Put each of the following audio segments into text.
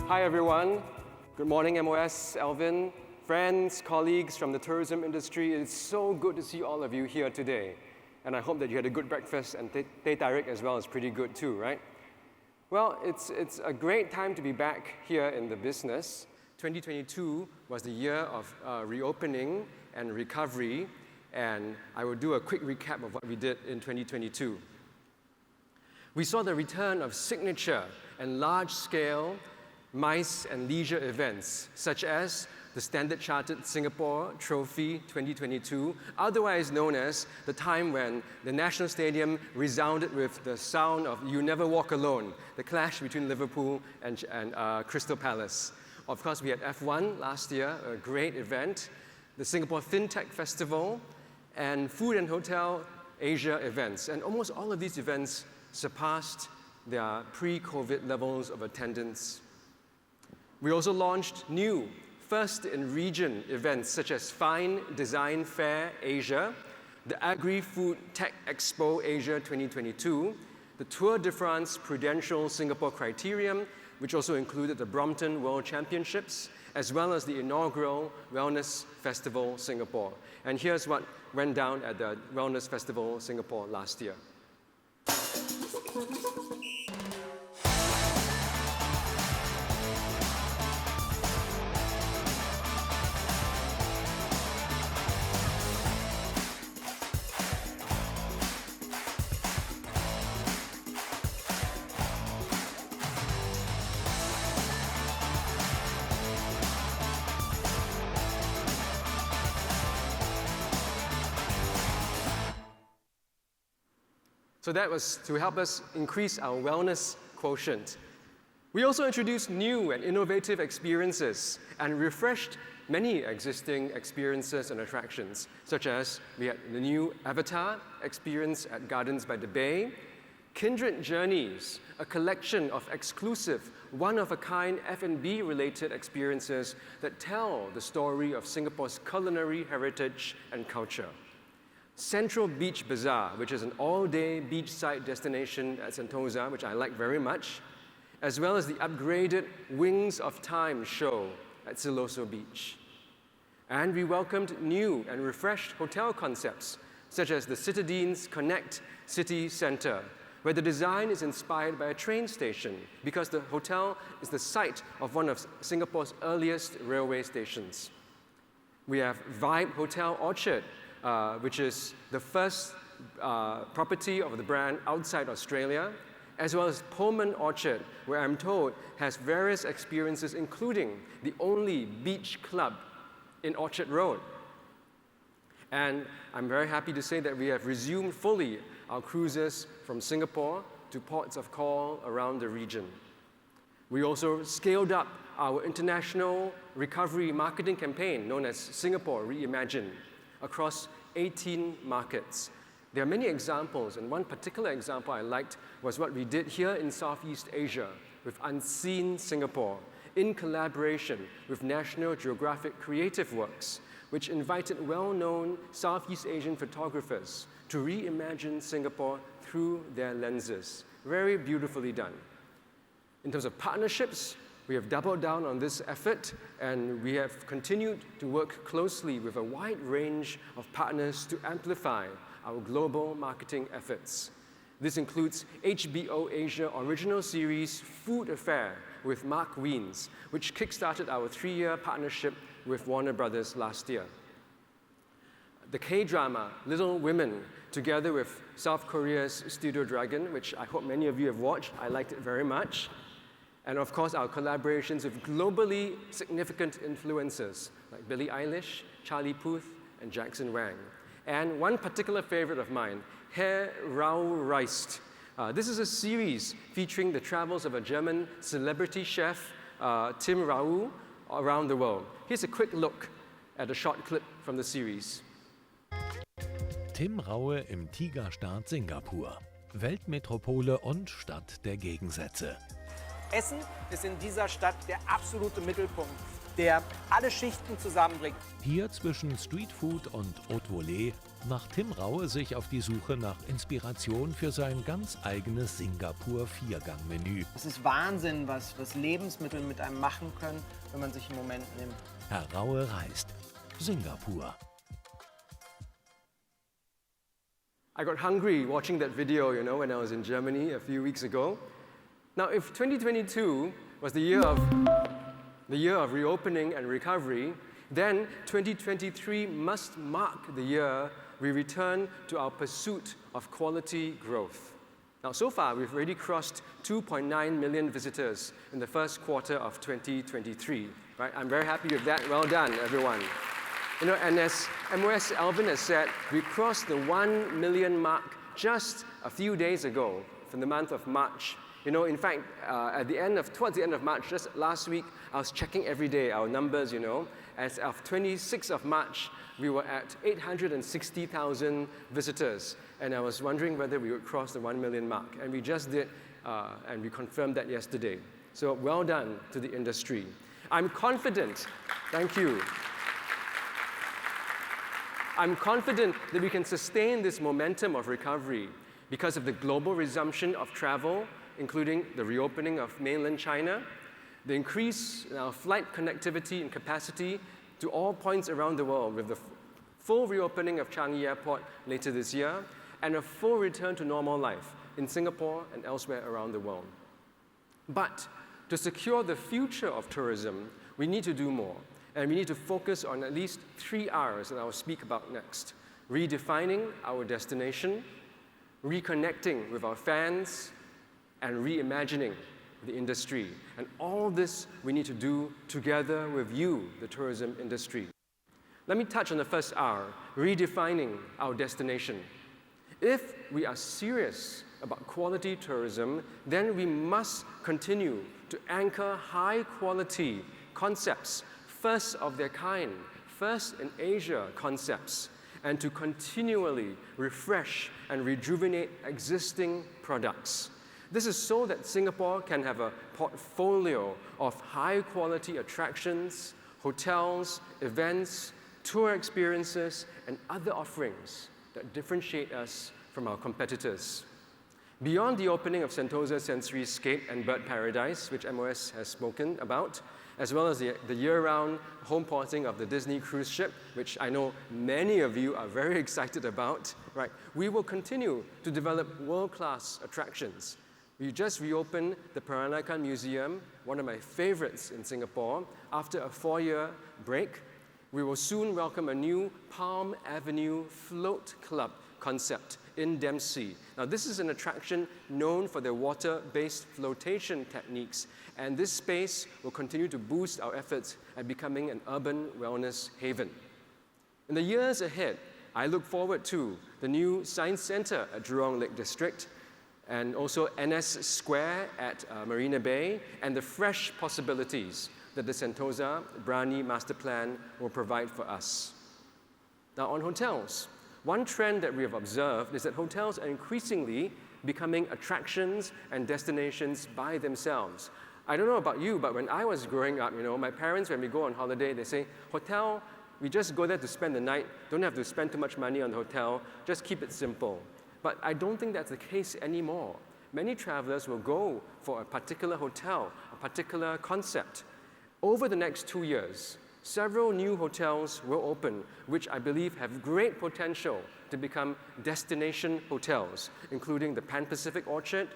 Hi everyone. Good morning MOS, Alvin, friends, colleagues from the tourism industry. It's so good to see all of you here today. And I hope that you had a good breakfast, and teh tarik as well is pretty good too, right? Well, it's a great time to be back here in the business. 2022 was the year of reopening and recovery, and I will do a quick recap of what we did in 2022. We saw the return of signature and large-scale MICE and leisure events, such as the Standard Chartered Singapore Trophy 2022, otherwise known as the time when the National Stadium resounded with the sound of "You Never Walk Alone," the clash between Liverpool and Crystal Palace. Of course, we had F1 last year, a great event, the Singapore FinTech Festival, and Food and Hotel Asia events. And almost all of these events surpassed their pre-COVID levels of attendance. We also launched new first-in-region events such as Fine Design Fair Asia, the Agri-Food Tech Expo Asia 2022, the Tour de France Prudential Singapore Criterium, which also included the Brompton World Championships, as well as the inaugural Wellness Festival Singapore. And here's what went down at the Wellness Festival Singapore last year. So that was to help us increase our wellness quotient. We also introduced new and innovative experiences and refreshed many existing experiences and attractions, such as we had the new Avatar experience at Gardens by the Bay, Kindred Journeys, a collection of exclusive, one-of-a-kind F&B related experiences that tell the story of Singapore's culinary heritage and culture. Central Beach Bazaar, which is an all-day beachside destination at Sentosa, which I like very much, as well as the upgraded Wings of Time show at Siloso Beach. And we welcomed new and refreshed hotel concepts, such as the Citadines Connect City Centre, where the design is inspired by a train station because the hotel is the site of one of Singapore's earliest railway stations. We have Vibe Hotel Orchard, which is the first property of the brand outside Australia, as well as Pullman Orchard, where I'm told has various experiences, including the only beach club in Orchard Road. And I'm very happy to say that we have resumed fully our cruises from Singapore to ports of call around the region. We also scaled up our international recovery marketing campaign known as Singapore Reimagine across 18 markets. There are many examples, and one particular example I liked was what we did here in Southeast Asia with Unseen Singapore, in collaboration with National Geographic Creative Works, which invited well-known Southeast Asian photographers to reimagine Singapore through their lenses. Very beautifully done. In terms of partnerships, we have doubled down on this effort, and we have continued to work closely with a wide range of partners to amplify our global marketing efforts. This includes HBO Asia original series Food Affair with Mark Wiens, which kickstarted our 3-year partnership with Warner Brothers last year. The K-drama Little Women, together with South Korea's Studio Dragon, which I hope many of you have watched. I liked it very much. And of course, our collaborations with globally significant influencers like Billie Eilish, Charlie Puth, and Jackson Wang. And one particular favorite of mine, Herr Rau Reist. This is a series featuring the travels of a German celebrity chef, Tim Rau, around the world. Here's a quick look at a short clip from the series. Tim Raue im Tigerstaat Singapur. Weltmetropole und Stadt der Gegensätze. Essen ist in dieser Stadt der absolute Mittelpunkt, der alle Schichten zusammenbringt. Hier zwischen Streetfood und Haute Volée macht Tim Raue sich auf die Suche nach Inspiration für sein ganz eigenes Singapur-Viergang-Menü. Es ist Wahnsinn, was Lebensmittel mit einem machen können, wenn man sich einen Moment nimmt. Herr Raue reist. Singapur. I got hungry watching that video, when I was in Germany a few weeks ago. Now, if 2022 was the year of reopening and recovery, then 2023 must mark the year we return to our pursuit of quality growth. Now, so far, we've already crossed 2.9 million visitors in the first quarter of 2023. Right? I'm very happy with that. Well done, everyone. And as MOS Alvin has said, we crossed the 1 million mark just a few days ago from the month of March. In fact, towards the end of March, just last week, I was checking every day our numbers, As of 26th of March, we were at 860,000 visitors. And I was wondering whether we would cross the 1 million mark. And we just did, and we confirmed that yesterday. So well done to the industry. I'm confident, thank you. I'm confident that we can sustain this momentum of recovery because of the global resumption of travel, including the reopening of mainland China, the increase in our flight connectivity and capacity to all points around the world with the full reopening of Changi Airport later this year, and a full return to normal life in Singapore and elsewhere around the world. But to secure the future of tourism, we need to do more. And we need to focus on at least 3 R's that I will speak about next. Redefining our destination, reconnecting with our fans, and reimagining the industry. And all this we need to do together with you, the tourism industry. Let me touch on the first R, redefining our destination. If we are serious about quality tourism, then we must continue to anchor high-quality concepts, first of their kind, first in Asia concepts, and to continually refresh and rejuvenate existing products. This is so that Singapore can have a portfolio of high-quality attractions, hotels, events, tour experiences, and other offerings that differentiate us from our competitors. Beyond the opening of Sentosa Sensory-Scape and Bird Paradise, which MOS has spoken about, as well as the year-round home porting of the Disney cruise ship, which I know many of you are very excited about, right? We will continue to develop world-class attractions. We just reopened the Peranakan Museum, one of my favorites in Singapore, after a 4-year break. We will soon welcome a new Palm Avenue Float Club concept in Dempsey. Now, this is an attraction known for their water-based flotation techniques, and this space will continue to boost our efforts at becoming an urban wellness haven. In the years ahead, I look forward to the new Science Center at Jurong Lake District, and also NS Square at Marina Bay, and the fresh possibilities that the Sentosa Brani Master Plan will provide for us. Now, on hotels, one trend that we have observed is that hotels are increasingly becoming attractions and destinations by themselves. I don't know about you, but when I was growing up, my parents, when we go on holiday, they say, hotel, we just go there to spend the night, don't have to spend too much money on the hotel, just keep it simple. But I don't think that's the case anymore. Many travelers will go for a particular hotel, a particular concept. Over the next 2 years, several new hotels will open, which I believe have great potential to become destination hotels, including the Pan-Pacific Orchard,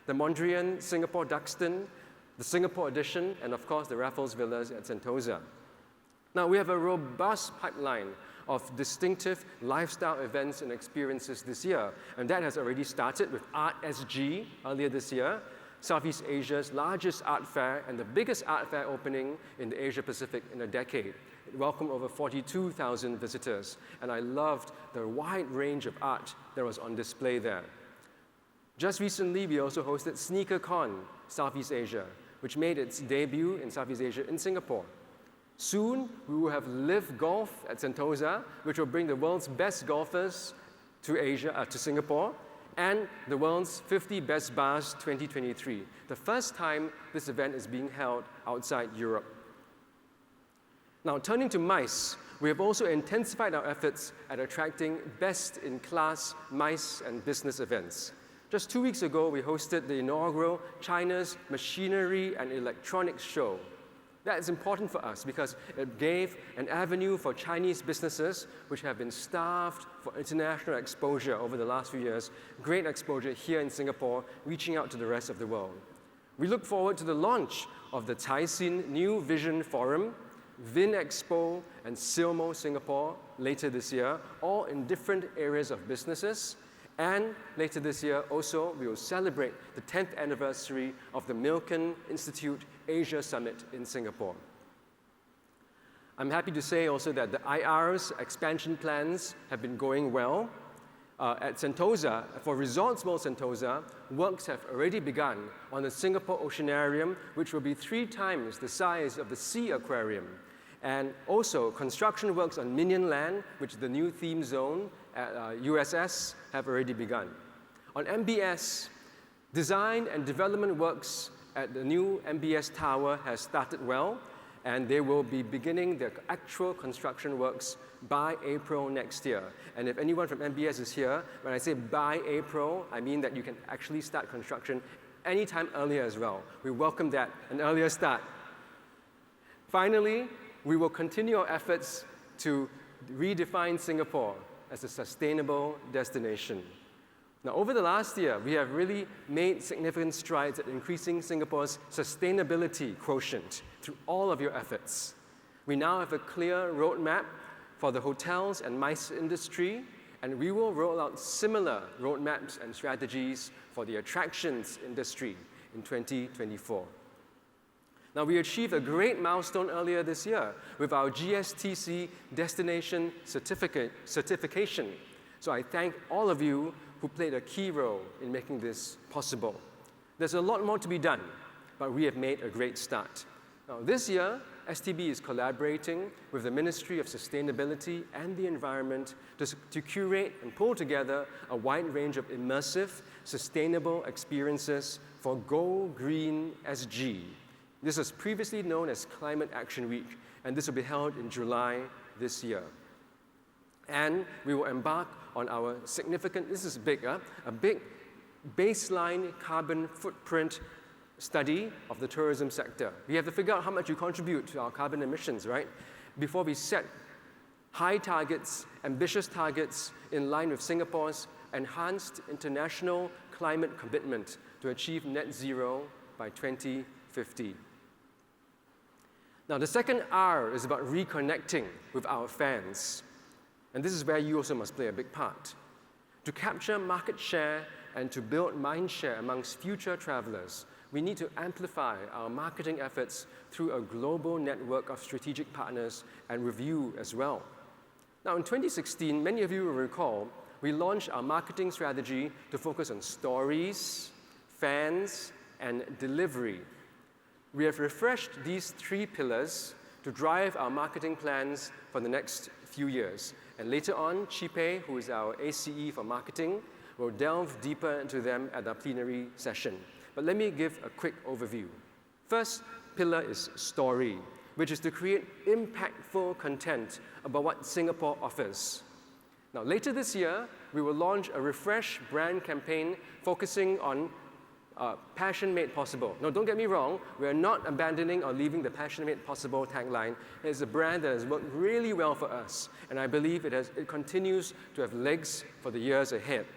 the Mondrian Singapore Duxton, the Singapore Edition, and of course the Raffles Villas at Sentosa. Now, we have a robust pipeline of distinctive lifestyle events and experiences this year, and that has already started with Art SG earlier this year, Southeast Asia's largest art fair and the biggest art fair opening in the Asia Pacific in a decade. It welcomed over 42,000 visitors, and I loved the wide range of art that was on display there. Just recently, we also hosted SneakerCon Southeast Asia, which made its debut in Southeast Asia in Singapore. Soon, we will have Live Golf at Sentosa, which will bring the world's best golfers to Singapore, and the world's 50 Best Bars 2023, the first time this event is being held outside Europe. Now, turning to MICE, we have also intensified our efforts at attracting best-in-class MICE and business events. Just 2 weeks ago, we hosted the inaugural China's Machinery and Electronics Show. That is important for us because it gave an avenue for Chinese businesses, which have been starved for international exposure over the last few years, great exposure here in Singapore, reaching out to the rest of the world. We look forward to the launch of the Caixin New Vision Forum, Vin Expo, and Silmo Singapore later this year, all in different areas of businesses. And later this year, also, we will celebrate the 10th anniversary of the Milken Institute Asia Summit in Singapore. I'm happy to say also that the IR's expansion plans have been going well. At Sentosa, for Resorts World Sentosa, works have already begun on the Singapore Oceanarium, which will be 3 times the size of the Sea Aquarium. And also, construction works on Minion Land, which is the new theme zone at USS, have already begun. On MBS, design and development works at the new MBS Tower has started well, and they will be beginning their actual construction works by April next year. And if anyone from MBS is here, when I say by April, I mean that you can actually start construction anytime earlier as well. We welcome that, an earlier start. Finally, we will continue our efforts to redefine Singapore as a sustainable destination. Now, over the last year, we have really made significant strides at increasing Singapore's sustainability quotient through all of your efforts. We now have a clear roadmap for the hotels and MICE industry, and we will roll out similar roadmaps and strategies for the attractions industry in 2024. Now, we achieved a great milestone earlier this year with our GSTC destination certification. So I thank all of you who played a key role in making this possible. There's a lot more to be done, but we have made a great start. Now, this year, STB is collaborating with the Ministry of Sustainability and the Environment to curate and pull together a wide range of immersive, sustainable experiences for Go Green SG. This was previously known as Climate Action Week, and this will be held in July this year. And we will embark on our significant, this is big, a big baseline carbon footprint study of the tourism sector. We have to figure out how much you contribute to our carbon emissions, right? Before we set high targets, ambitious targets in line with Singapore's enhanced international climate commitment to achieve net zero by 2050. Now, the second R is about reconnecting with our fans. And this is where you also must play a big part. To capture market share and to build mind share amongst future travelers, we need to amplify our marketing efforts through a global network of strategic partners and review as well. Now, in 2016, many of you will recall, we launched our marketing strategy to focus on stories, fans, and delivery. We have refreshed these 3 pillars to drive our marketing plans for the next few years. And later on, Chi-Pei, who is our ACE for marketing, will delve deeper into them at our plenary session. But let me give a quick overview. First pillar is story, which is to create impactful content about what Singapore offers. Now, later this year, we will launch a refreshed brand campaign focusing on Passion Made Possible. Now, don't get me wrong, we are not abandoning or leaving the Passion Made Possible tagline. It is a brand that has worked really well for us, and I believe it continues to have legs for the years ahead.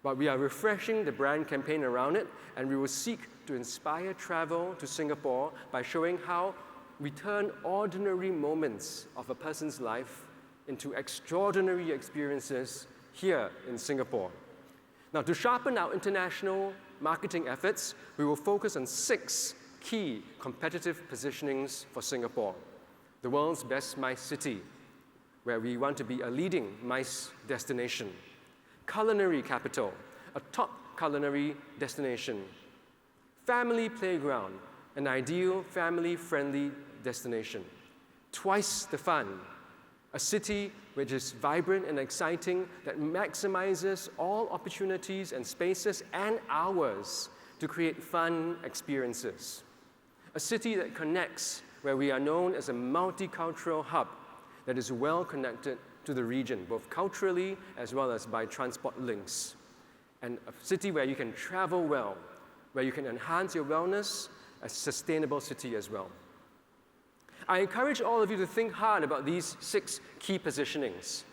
But we are refreshing the brand campaign around it, and we will seek to inspire travel to Singapore by showing how we turn ordinary moments of a person's life into extraordinary experiences here in Singapore. Now, to sharpen our international marketing efforts, we will focus on 6 key competitive positionings for Singapore. The world's best MICE city, where we want to be a leading MICE destination. Culinary capital, a top culinary destination. Family playground, an ideal family-friendly destination. Twice the fun, a city which is vibrant and exciting, that maximizes all opportunities and spaces and hours to create fun experiences. A city that connects where we are known as a multicultural hub that is well connected to the region, both culturally as well as by transport links. And a city where you can travel well, where you can enhance your wellness, a sustainable city as well. I encourage all of you to think hard about these 6 key positionings.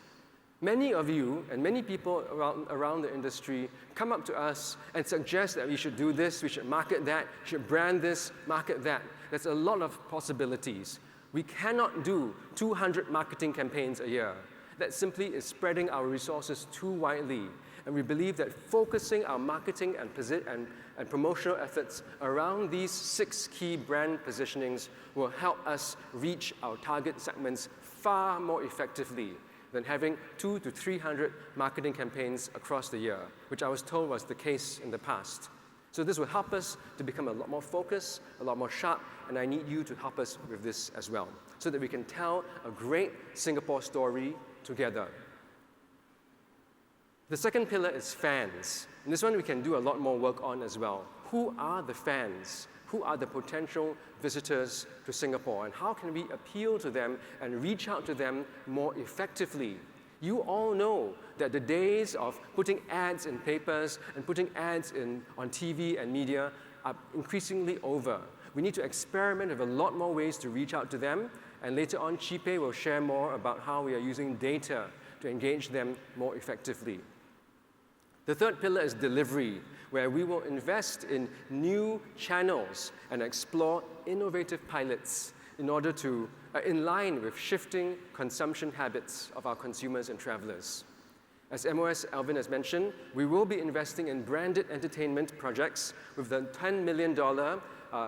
Many of you and many people around the industry come up to us and suggest that we should do this, we should market that, we should brand this, market that. There's a lot of possibilities. We cannot do 200 marketing campaigns a year. That simply is spreading our resources too widely. And we believe that focusing our marketing and promotional efforts around these 6 key brand positionings will help us reach our target segments far more effectively than having 200 to 300 marketing campaigns across the year, which I was told was the case in the past. So this will help us to become a lot more focused, a lot more sharp, and I need you to help us with this as well, so that we can tell a great Singapore story together. The second pillar is fans. And this one we can do a lot more work on as well. Who are the fans? Who are the potential visitors to Singapore? And how can we appeal to them and reach out to them more effectively? You all know that the days of putting ads in papers and putting ads on TV and media are increasingly over. We need to experiment with a lot more ways to reach out to them. And later on, Chipe will share more about how we are using data to engage them more effectively. The third pillar is delivery, where we will invest in new channels and explore innovative pilots in order to, in line with shifting consumption habits of our consumers and travelers. As MOS Alvin has mentioned, we will be investing in branded entertainment projects with the $10 million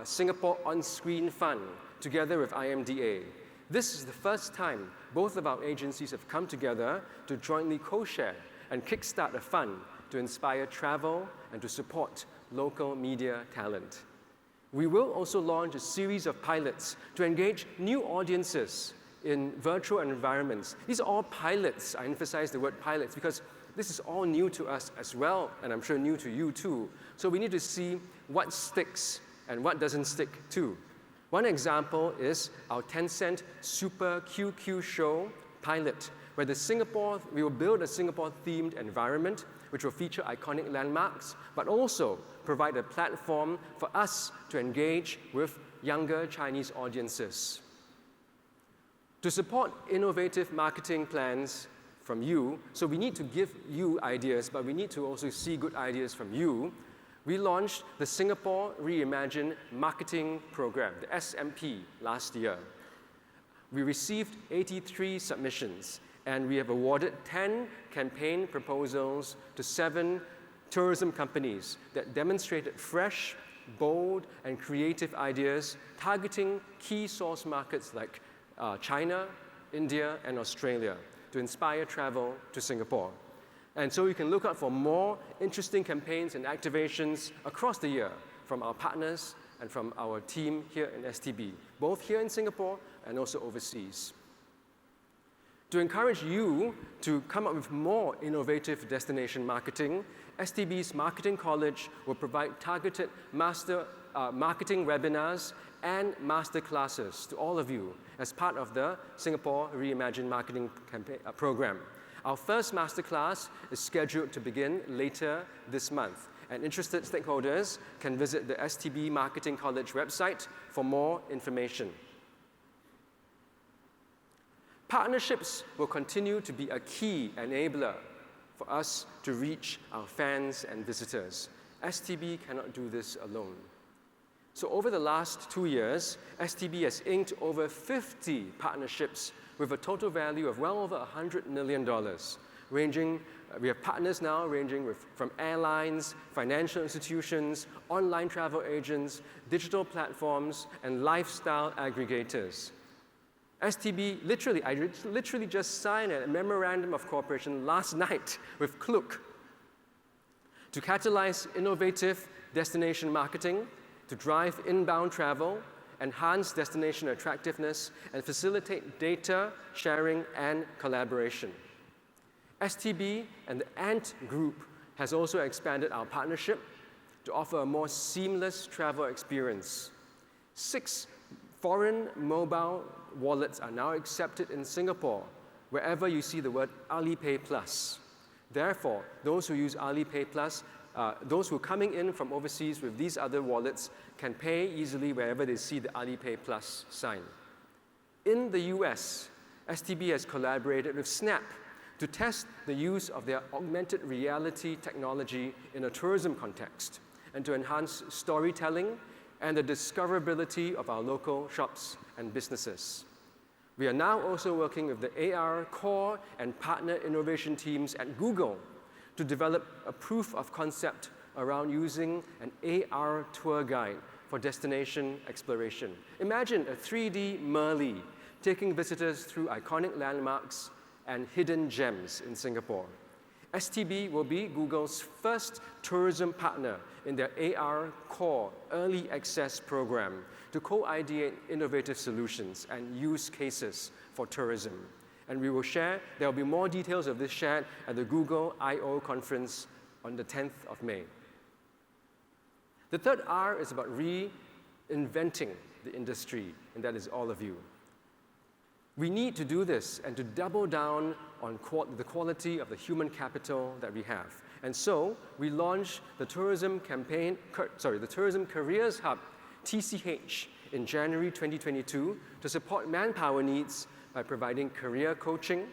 Singapore On-Screen Fund, together with IMDA. This is the first time both of our agencies have come together to jointly co-share and kickstart a fund to inspire travel and to support local media talent. We will also launch a series of pilots to engage new audiences in virtual environments. These are all pilots. I emphasize the word pilots because this is all new to us as well, and I'm sure new to you too. So we need to see what sticks and what doesn't stick too. One example is our Tencent Super QQ Show pilot, where we will build a Singapore-themed environment which will feature iconic landmarks, but also provide a platform for us to engage with younger Chinese audiences. To support innovative marketing plans from you, so we need to give you ideas, but we need to also see good ideas from you, we launched the Singapore Reimagine Marketing Program, the SMP, last year. We received 83 submissions, and we have awarded 10 campaign proposals to 7 tourism companies that demonstrated fresh, bold, and creative ideas targeting key source markets like China, India, and Australia to inspire travel to Singapore. And so you can look out for more interesting campaigns and activations across the year from our partners and from our team here in STB, both here in Singapore and also overseas. To encourage you to come up with more innovative destination marketing, STB's Marketing College will provide targeted marketing webinars and master classes to all of you as part of the Singapore Reimagine Marketing program. Our first masterclass is scheduled to begin later this month, and interested stakeholders can visit the STB Marketing College website for more information. Partnerships will continue to be a key enabler for us to reach our fans and visitors. STB cannot do this alone. So over the last 2 years, STB has inked over 50 partnerships with a total value of well over $100 million, we have partners now ranging from airlines, financial institutions, online travel agents, digital platforms, and lifestyle aggregators. STB, I literally just signed a memorandum of cooperation last night with Klook to catalyze innovative destination marketing, to drive inbound travel, enhance destination attractiveness, and facilitate data sharing and collaboration. STB and the Ant Group has also expanded our partnership to offer a more seamless travel experience. 6 Foreign mobile wallets are now accepted in Singapore wherever you see the word Alipay Plus. Therefore, those who use Alipay Plus, those who are coming in from overseas with these other wallets can pay easily wherever they see the Alipay Plus sign. In the US, STB has collaborated with Snap to test the use of their augmented reality technology in a tourism context and to enhance storytelling and the discoverability of our local shops and businesses. We are now also working with the AR core and partner innovation teams at Google to develop a proof of concept around using an AR tour guide for destination exploration. Imagine a 3D Merli taking visitors through iconic landmarks and hidden gems in Singapore. STB will be Google's first tourism partner in their AR Core Early Access program to co-ideate innovative solutions and use cases for tourism. And we will share, there will be more details of this shared at the Google I/O conference on the 10th of May. The third R is about reinventing the industry, and that is all of you. We need to do this and to double down on the quality of the human capital that we have. And so we launched the Tourism Careers Hub, TCH, in January 2022 to support manpower needs by providing career coaching,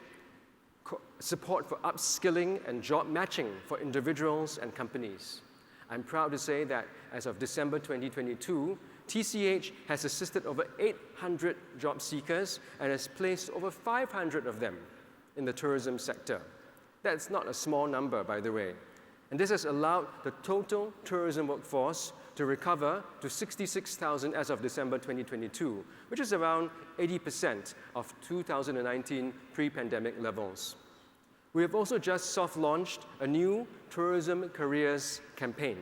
support for upskilling and job matching for individuals and companies. I'm proud to say that as of December 2022, TCH has assisted over 800 job seekers and has placed over 500 of them in the tourism sector. That's not a small number, by the way. And this has allowed the total tourism workforce to recover to 66,000 as of December 2022, which is around 80% of 2019 pre-pandemic levels. We have also just soft-launched a new tourism careers campaign.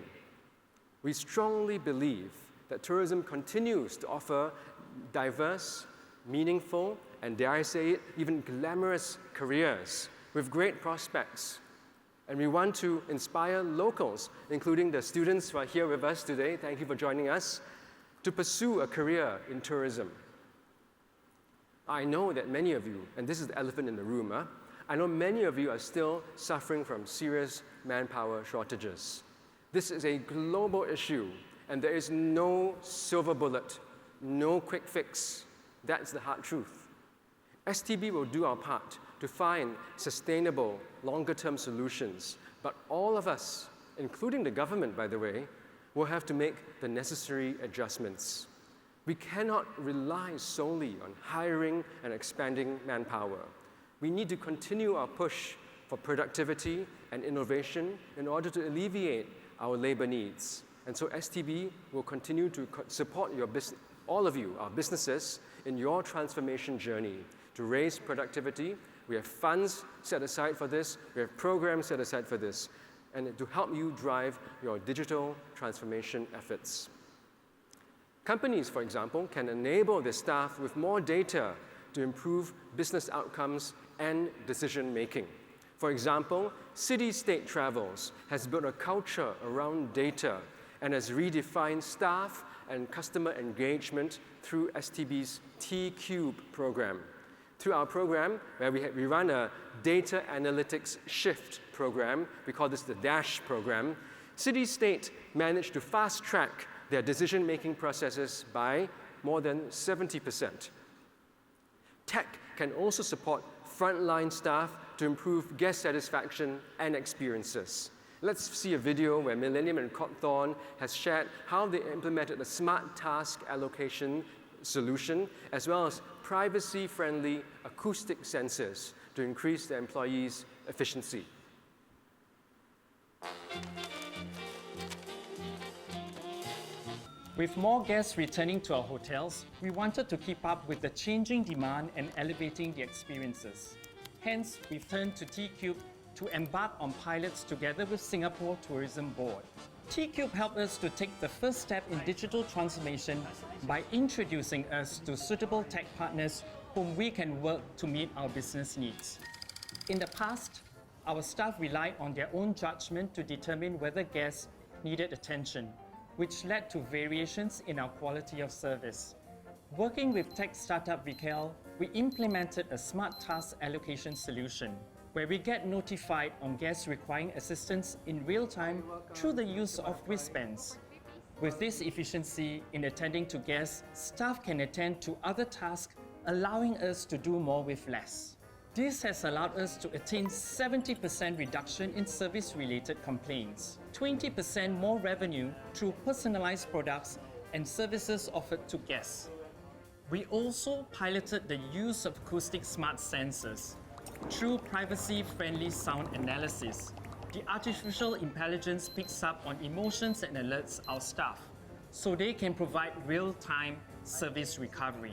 We strongly believe that tourism continues to offer diverse, meaningful, and dare I say it, even glamorous careers with great prospects. And we want to inspire locals, including the students who are here with us today, thank you for joining us, to pursue a career in tourism. I know that many of you, and this is the elephant in the room, I know many of you are still suffering from serious manpower shortages. This is a global issue, and there is no silver bullet, no quick fix. That's the hard truth. STB will do our part to find sustainable, longer-term solutions, but all of us, including the government, by the way, will have to make the necessary adjustments. We cannot rely solely on hiring and expanding manpower. We need to continue our push for productivity and innovation in order to alleviate our labor needs. And so STB will continue to support all of you, our businesses, in your transformation journey to raise productivity. We have funds set aside for this, we have programs set aside for this, and to help you drive your digital transformation efforts. Companies, for example, can enable their staff with more data to improve business outcomes and decision making. For example, City State Travels has built a culture around data and has redefined staff and customer engagement through STB's T-Cube program. Through our program, where we run a data analytics shift program, we call this the DASH program, City State managed to fast-track their decision-making processes by more than 70%. Tech can also support frontline staff to improve guest satisfaction and experiences. Let's see a video where Millennium and Copthorne has shared how they implemented a smart task allocation solution, as well as privacy-friendly acoustic sensors to increase their employees' efficiency. With more guests returning to our hotels, we wanted to keep up with the changing demand and elevating the experiences. Hence, we've turned to T-Cube to embark on pilots together with Singapore Tourism Board. T-Cube helped us to take the first step in digital transformation by introducing us to suitable tech partners whom we can work to meet our business needs. In the past, our staff relied on their own judgment to determine whether guests needed attention, which led to variations in our quality of service. Working with tech startup Vical, we implemented a smart task allocation solution where we get notified on guests requiring assistance in real time through the use of wristbands. With this efficiency in attending to guests, staff can attend to other tasks, allowing us to do more with less. This has allowed us to attain 70% reduction in service-related complaints, 20% more revenue through personalized products and services offered to guests. We also piloted the use of acoustic smart sensors. Through privacy-friendly sound analysis, the artificial intelligence picks up on emotions and alerts our staff, so they can provide real-time service recovery.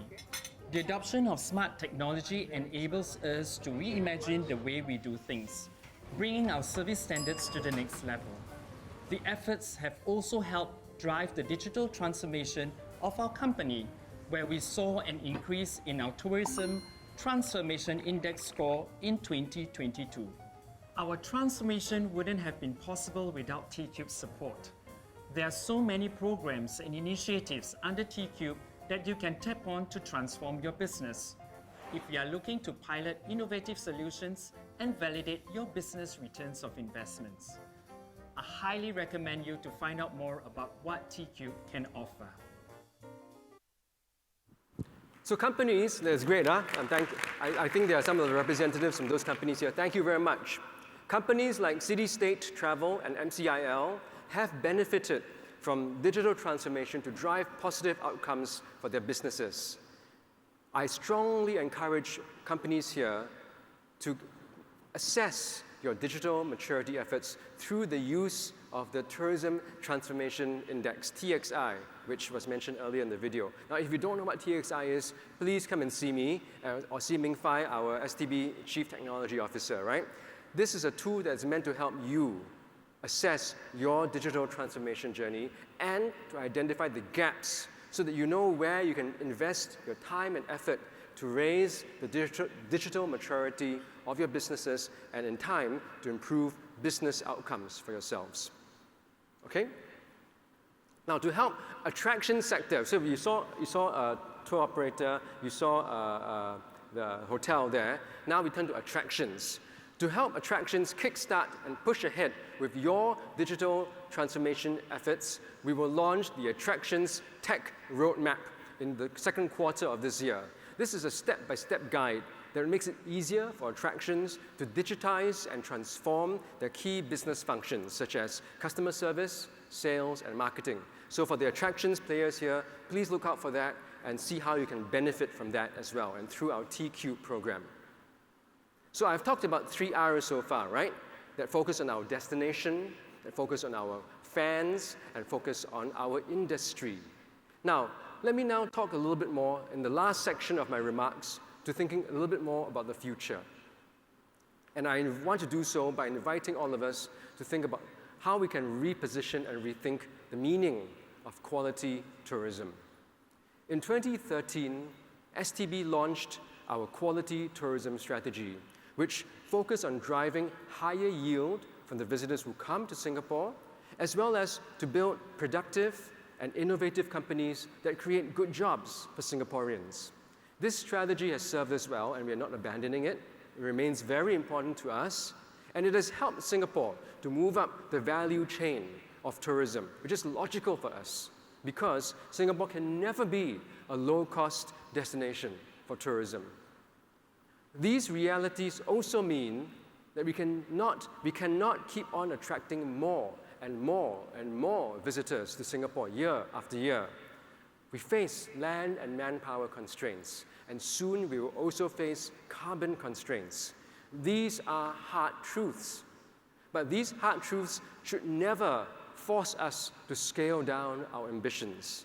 The adoption of smart technology enables us to reimagine the way we do things, bringing our service standards to the next level. The efforts have also helped drive the digital transformation of our company, where we saw an increase in our Tourism Transformation Index score in 2022. Our transformation wouldn't have been possible without T-Cube's support. There are so many programs and initiatives under T-Cube that you can tap on to transform your business. If you are looking to pilot innovative solutions and validate your business returns of investments, I highly recommend you to find out more about what T-Cube can offer. So companies, that's great, huh? And I think there are some of the representatives from those companies here. Thank you very much. Companies like City State Travel and MCIL have benefited from digital transformation to drive positive outcomes for their businesses. I strongly encourage companies here to assess your digital maturity efforts through the use of the Tourism Transformation Index, TXI, which was mentioned earlier in the video. Now, if you don't know what TXI is, please come and see me or see Ming Fai, our STB Chief Technology Officer, right? This is a tool that's meant to help you assess your digital transformation journey and to identify the gaps so that you know where you can invest your time and effort to raise the digital maturity of your businesses and in time to improve business outcomes for yourselves. Okay? Now, to help attraction sector, so you saw a tour operator, you saw the hotel there. Now we turn to attractions. To help attractions kickstart and push ahead with your digital transformation efforts, we will launch the Attractions Tech Roadmap in the second quarter of this year. This is a step-by-step guide that makes it easier for attractions to digitize and transform their key business functions, such as customer service, sales, and marketing. So for the attractions players here, please look out for that and see how you can benefit from that as well, and through our TCube program. So I've talked about 3 R's so far, right? That focus on our destination, that focus on our fans, and focus on our industry. Now, let me now talk a little bit more in the last section of my remarks to thinking a little bit more about the future. And I want to do so by inviting all of us to think about how we can reposition and rethink the meaning of quality tourism. In 2013, STB launched our quality tourism strategy, which focus on driving higher yield from the visitors who come to Singapore, as well as to build productive and innovative companies that create good jobs for Singaporeans. This strategy has served us well, and we are not abandoning it. It remains very important to us, and it has helped Singapore to move up the value chain of tourism, which is logical for us, because Singapore can never be a low-cost destination for tourism. These realities also mean that we cannot keep on attracting more and more and more visitors to Singapore year after year. We face land and manpower constraints, and soon we will also face carbon constraints. These are hard truths, but these hard truths should never force us to scale down our ambitions,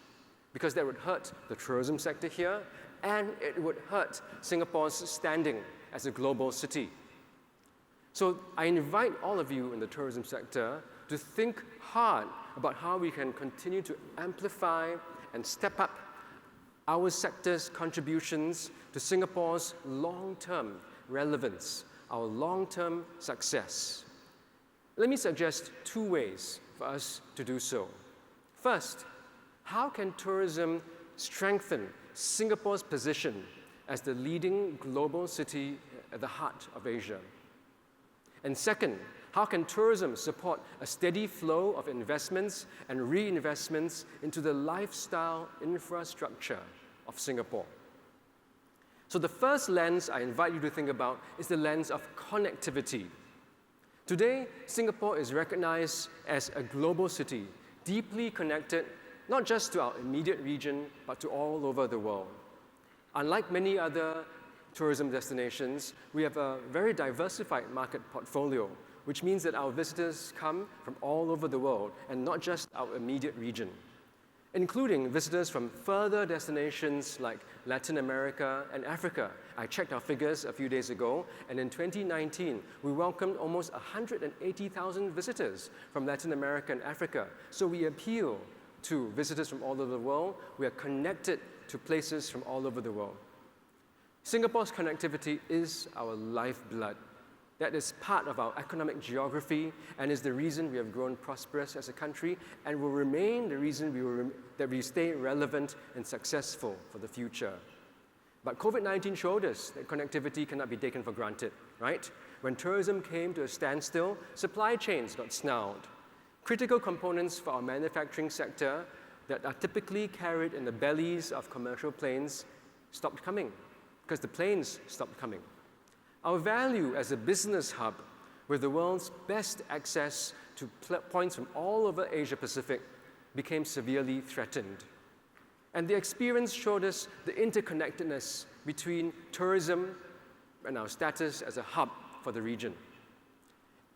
because that would hurt the tourism sector here, and it would hurt Singapore's standing as a global city. So I invite all of you in the tourism sector to think hard about how we can continue to amplify and step up our sector's contributions to Singapore's long-term relevance, our long-term success. Let me suggest 2 ways for us to do so. First, how can tourism strengthen Singapore's position as the leading global city at the heart of Asia? And second, how can tourism support a steady flow of investments and reinvestments into the lifestyle infrastructure of Singapore? So the first lens I invite you to think about is the lens of connectivity. Today, Singapore is recognized as a global city, deeply connected not just to our immediate region, but to all over the world. Unlike many other tourism destinations, we have a very diversified market portfolio, which means that our visitors come from all over the world and not just our immediate region, including visitors from further destinations like Latin America and Africa. I checked our figures a few days ago, and in 2019, we welcomed almost 180,000 visitors from Latin America and Africa. So we appeal to visitors from all over the world. We are connected to places from all over the world. Singapore's connectivity is our lifeblood. That is part of our economic geography and is the reason we have grown prosperous as a country and will remain the reason that we stay relevant and successful for the future. But COVID-19 showed us that connectivity cannot be taken for granted, right? When tourism came to a standstill, supply chains got snarled. Critical components for our manufacturing sector that are typically carried in the bellies of commercial planes stopped coming because the planes stopped coming. Our value as a business hub with the world's best access to points from all over Asia Pacific became severely threatened. And the experience showed us the interconnectedness between tourism and our status as a hub for the region.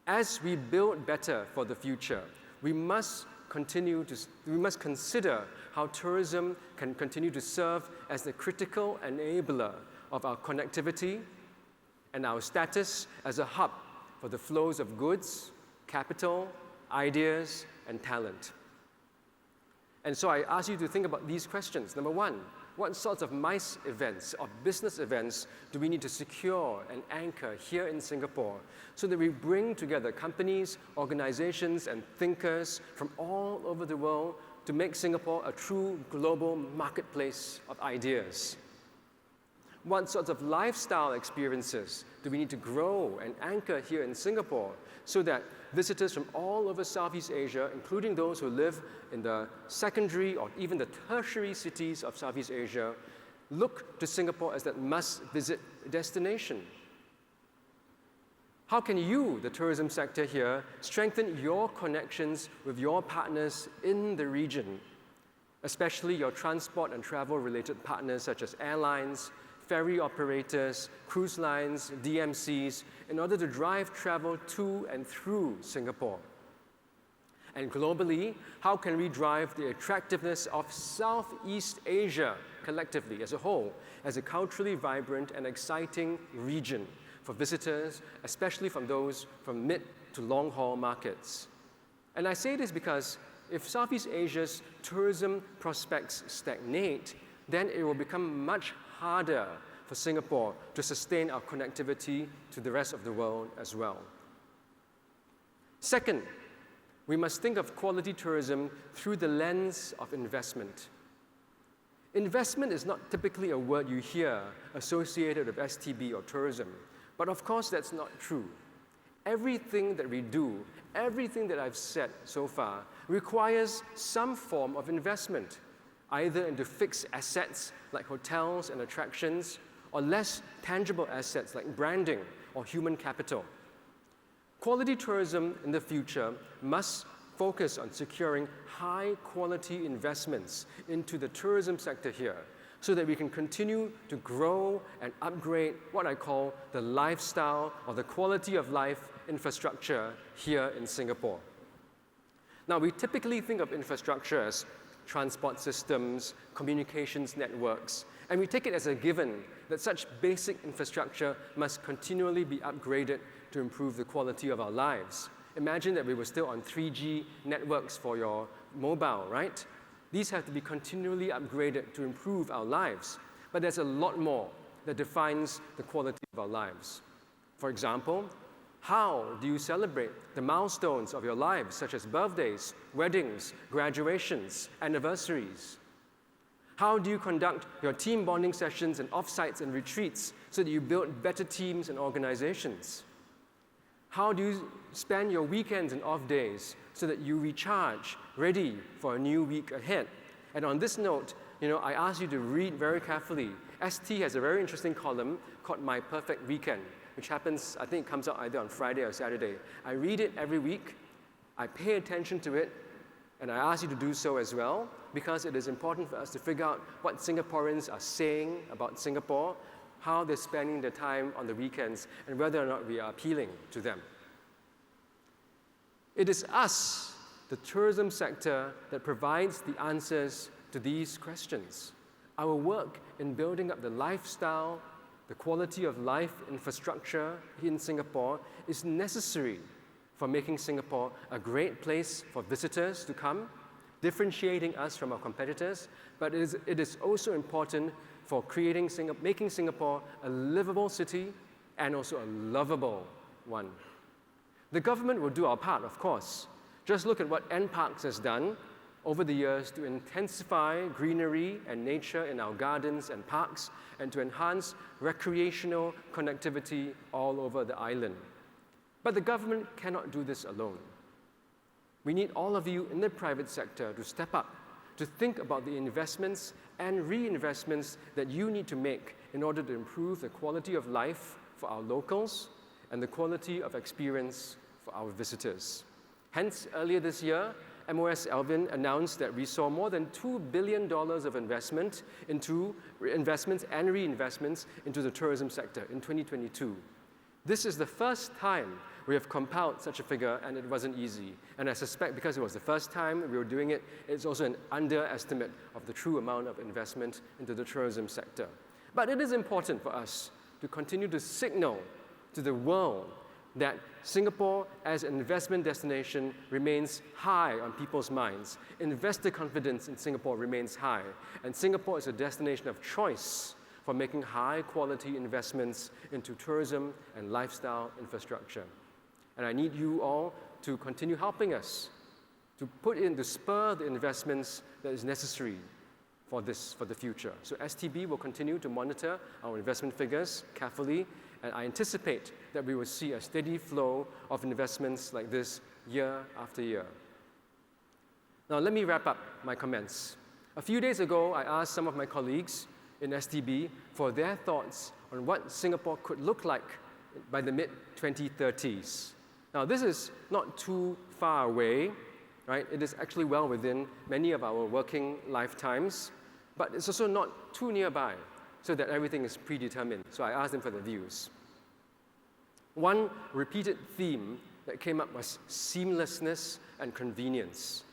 As we build better for the future, we must consider how tourism can continue to serve as the critical enabler of our connectivity and our status as a hub for the flows of goods, capital, ideas, and talent. And so I ask you to think about these questions. Number one, what sorts of MICE events or business events do we need to secure and anchor here in Singapore so that we bring together companies, organizations, and thinkers from all over the world to make Singapore a true global marketplace of ideas? What sorts of lifestyle experiences do we need to grow and anchor here in Singapore so that visitors from all over Southeast Asia, including those who live in the secondary or even the tertiary cities of Southeast Asia, look to Singapore as that must-visit destination? How can you, the tourism sector here, strengthen your connections with your partners in the region, especially your transport and travel-related partners such as airlines, ferry operators, cruise lines, DMCs, in order to drive travel to and through Singapore? And globally, how can we drive the attractiveness of Southeast Asia collectively as a whole, as a culturally vibrant and exciting region for visitors, especially from those from mid to long-haul markets? And I say this because if Southeast Asia's tourism prospects stagnate, then it will become much harder for Singapore to sustain our connectivity to the rest of the world as well. Second, we must think of quality tourism through the lens of investment. Investment is not typically a word you hear associated with STB or tourism, but of course that's not true. Everything that we do, everything that I've said so far, requires some form of investment, either into fixed assets like hotels and attractions, or less tangible assets like branding or human capital. Quality tourism in the future must focus on securing high-quality investments into the tourism sector here so that we can continue to grow and upgrade what I call the lifestyle or the quality of life infrastructure here in Singapore. Now, we typically think of infrastructure as transport systems, communications networks, and we take it as a given that such basic infrastructure must continually be upgraded to improve the quality of our lives. Imagine that we were still on 3G networks for your mobile, right? These have to be continually upgraded to improve our lives. But there's a lot more that defines the quality of our lives. For example, how do you celebrate the milestones of your lives, such as birthdays, weddings, graduations, anniversaries? How do you conduct your team bonding sessions and offsites and retreats so that you build better teams and organizations? How do you spend your weekends and off days so that you recharge, ready for a new week ahead? And on this note, I ask you to read very carefully. ST has a very interesting column called My Perfect Weekend, which happens, I think it comes out either on Friday or Saturday. I read it every week, I pay attention to it, and I ask you to do so as well, because it is important for us to figure out what Singaporeans are saying about Singapore, how they're spending their time on the weekends, and whether or not we are appealing to them. It is us, the tourism sector, that provides the answers to these questions. Our work in building up the lifestyle, the quality of life infrastructure in Singapore is necessary for making Singapore a great place for visitors to come, differentiating us from our competitors, but it is also important for making Singapore a livable city and also a lovable one. The government will do our part, of course. Just look at what NParks has done over the years to intensify greenery and nature in our gardens and parks and to enhance recreational connectivity all over the island. But the government cannot do this alone. We need all of you in the private sector to step up, to think about the investments and reinvestments that you need to make in order to improve the quality of life for our locals and the quality of experience for our visitors. Hence, earlier this year, MOS Alvin announced that we saw more than $2 billion of investments and reinvestments into the tourism sector in 2022. This is the first time we have compiled such a figure, and it wasn't easy. And I suspect because it was the first time we were doing it, it's also an underestimate of the true amount of investment into the tourism sector. But it is important for us to continue to signal to the world that Singapore as an investment destination remains high on people's minds. Investor confidence in Singapore remains high, and Singapore is a destination of choice for making high-quality investments into tourism and lifestyle infrastructure. And I need you all to continue helping us to spur the investments that is necessary for the future. So STB will continue to monitor our investment figures carefully, and I anticipate that we will see a steady flow of investments like this year after year. Now let me wrap up my comments. A few days ago, I asked some of my colleagues in STB for their thoughts on what Singapore could look like by the mid-2030s. Now, this is not too far away, right? It is actually well within many of our working lifetimes, but it's also not too nearby so that everything is predetermined. So I asked them for their views. One repeated theme that came up was seamlessness and convenience.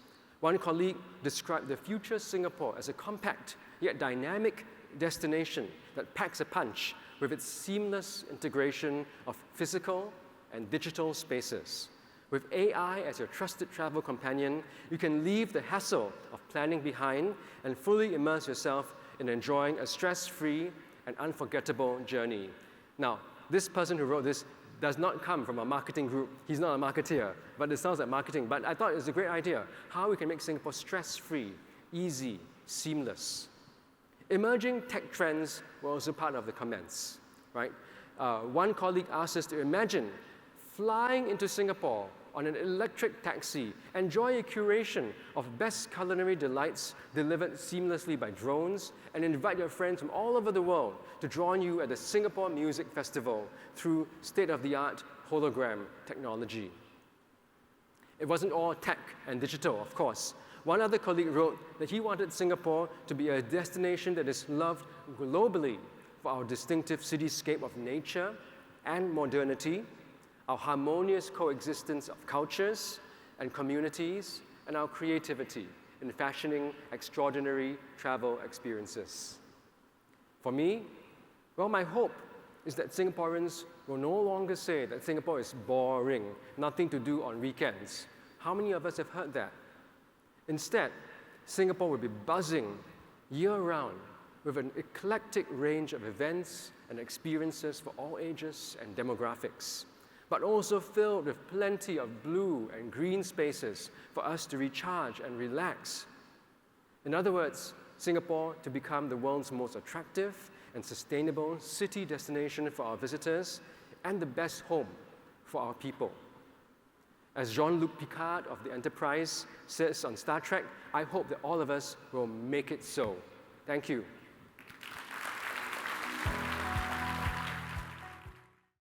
One colleague described the future Singapore as a compact yet dynamic destination that packs a punch with its seamless integration of physical and digital spaces. With AI as your trusted travel companion, you can leave the hassle of planning behind and fully immerse yourself in enjoying a stress-free and unforgettable journey. Now, this person who wrote this does not come from a marketing group. He's not a marketeer, but it sounds like marketing. But I thought it was a great idea, how we can make Singapore stress-free, easy, seamless. Emerging tech trends were also part of the comments, right? One colleague asked us to imagine flying into Singapore on an electric taxi, enjoy a curation of best culinary delights delivered seamlessly by drones, and invite your friends from all over the world to join you at the Singapore Music Festival through state-of-the-art hologram technology. It wasn't all tech and digital, of course. One other colleague wrote that he wanted Singapore to be a destination that is loved globally for our distinctive cityscape of nature and modernity, our harmonious coexistence of cultures and communities, and our creativity in fashioning extraordinary travel experiences. For me, well, my hope is that Singaporeans will no longer say that Singapore is boring, nothing to do on weekends. How many of us have heard that? Instead, Singapore will be buzzing year-round with an eclectic range of events and experiences for all ages and demographics, but also filled with plenty of blue and green spaces for us to recharge and relax. In other words, Singapore to become the world's most attractive and sustainable city destination for our visitors and the best home for our people. As Jean-Luc Picard of the Enterprise says on Star Trek, I hope that all of us will make it so. Thank you.